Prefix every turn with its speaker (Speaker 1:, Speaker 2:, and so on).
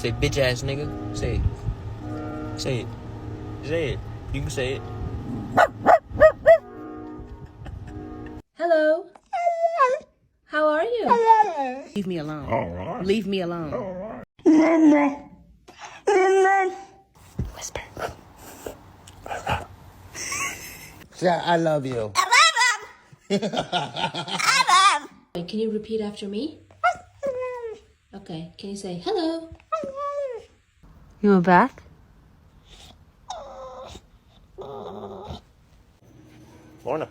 Speaker 1: Say bitch ass nigga. Say it. Say it. Say it. You can say it.
Speaker 2: Hello. How are you?
Speaker 3: Leave me alone. Leave me alone.
Speaker 1: Whisper.
Speaker 4: Yeah, I love you.
Speaker 2: Wait, can you repeat after me? Okay, can you say hello?
Speaker 3: You want back?
Speaker 1: Lorna.